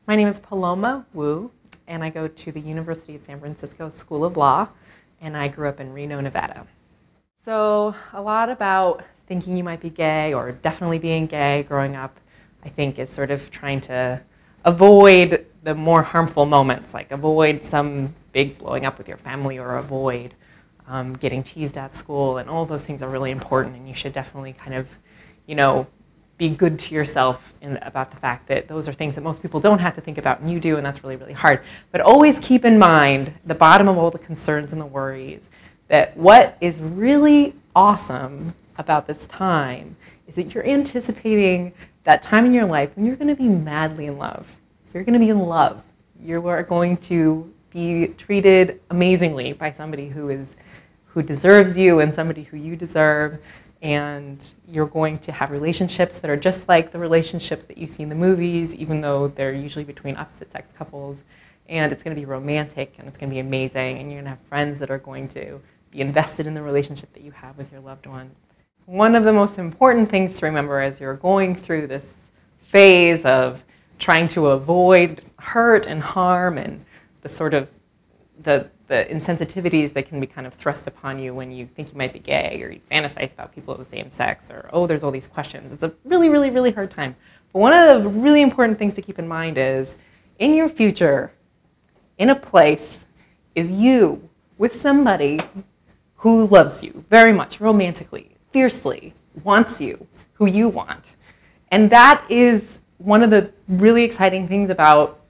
My name is Paloma Wu, and I go to the University of San Francisco School of Law, and I grew up in Reno, Nevada. So a lot about thinking you might be gay or definitely being gay growing up, I think, is sort of trying to avoid the more harmful moments, like avoid some big blowing up with your family or avoid getting teased at school, and all those things are really important, and you should definitely kind of, be good to yourself about the fact that those are things that most people don't have to think about and you do, and that's really, really hard. But always keep in mind, the bottom of all the concerns and the worries, that what is really awesome about this time is that you're anticipating that time in your life when you're going to be madly in love. You're going to be in love. You are going to be treated amazingly by somebody who deserves you and somebody who you deserve. And you're going to have relationships that are just like the relationships that you see in the movies, even though they're usually between opposite sex couples. And it's going to be romantic, and it's going to be amazing, and you're going to have friends that are going to be invested in the relationship that you have with your loved one. One of the most important things to remember as you're going through this phase of trying to avoid hurt and harm and the sort of the insensitivities that can be kind of thrust upon you when you think you might be gay or you fantasize about people of the same sex, or, oh, there's all these questions. It's a really, really, really hard time. But one of the really important things to keep in mind is, in your future, in a place, is you with somebody who loves you very much, romantically, fiercely, wants you, who you want. And that is one of the really exciting things about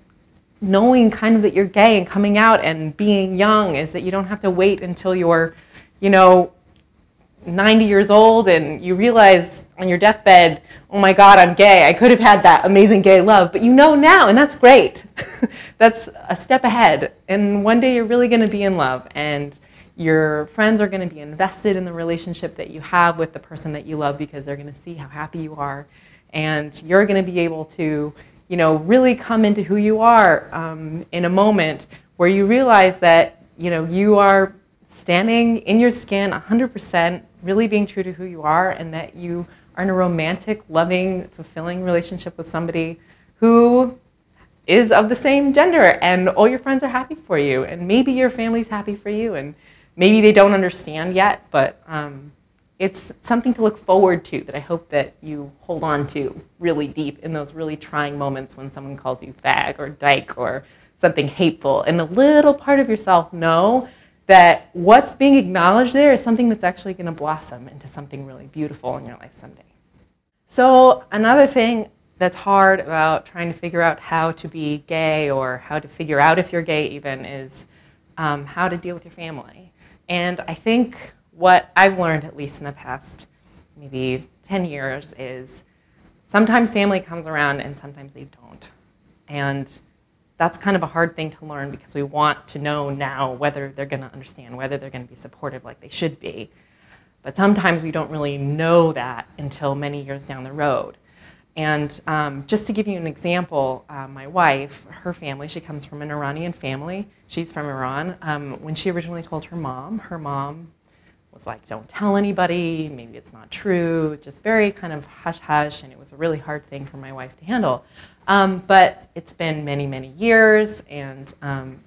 knowing kind of that you're gay and coming out and being young, is that you don't have to wait until you're, 90 years old and you realize on your deathbed, oh my God, I'm gay. I could have had that amazing gay love, but you know now, and that's great. That's a step ahead. And one day you're really going to be in love, and your friends are going to be invested in the relationship that you have with the person that you love, because they're going to see how happy you are, and you're going to be able to really come into who you are in a moment where you realize that, you are standing in your skin 100%, really being true to who you are, and that you are in a romantic, loving, fulfilling relationship with somebody who is of the same gender, and all your friends are happy for you, and maybe your family's happy for you, and maybe they don't understand yet, but it's something to look forward to that I hope that you hold on to really deep in those really trying moments when someone calls you fag or dyke or something hateful. And a little part of yourself know that what's being acknowledged there is something that's actually going to blossom into something really beautiful in your life someday. So another thing that's hard about trying to figure out how to be gay, or how to figure out if you're gay even, is how to deal with your family. And I think what I've learned, at least in the past maybe 10 years, is sometimes family comes around and sometimes they don't. And that's kind of a hard thing to learn, because we want to know now whether they're going to understand, whether they're going to be supportive like they should be. But sometimes we don't really know that until many years down the road. And just to give you an example, my wife, her family, she comes from an Iranian family. She's from Iran. When she originally told her mom was like, don't tell anybody, maybe it's not true, just very kind of hush-hush, and it was a really hard thing for my wife to handle. But it's been many, many years, and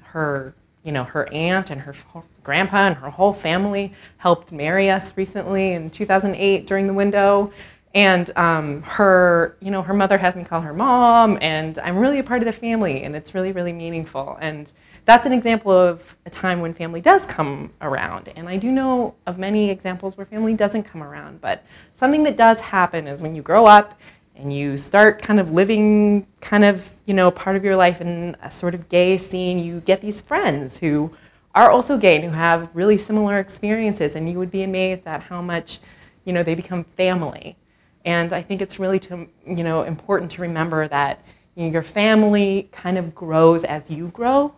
her aunt and her grandpa and her whole family helped marry us recently in 2008 during the window. And her mother has me call her mom, and I'm really a part of the family, and it's really, really meaningful. And that's an example of a time when family does come around. And I do know of many examples where family doesn't come around, but something that does happen is when you grow up and you start kind of living kind of, part of your life in a sort of gay scene, you get these friends who are also gay and who have really similar experiences, and you would be amazed at how much, they become family. And I think it's really important to remember that your family kind of grows as you grow,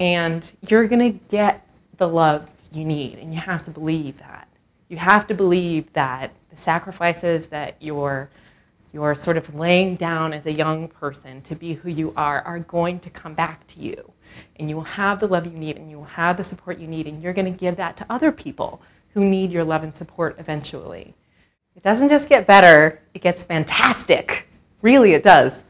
and you're going to get the love you need, and you have to believe that. You have to believe that the sacrifices that you're sort of laying down as a young person to be who you are going to come back to you. And you will have the love you need, and you will have the support you need, and you're going to give that to other people who need your love and support eventually. It doesn't just get better, it gets fantastic. Really, it does.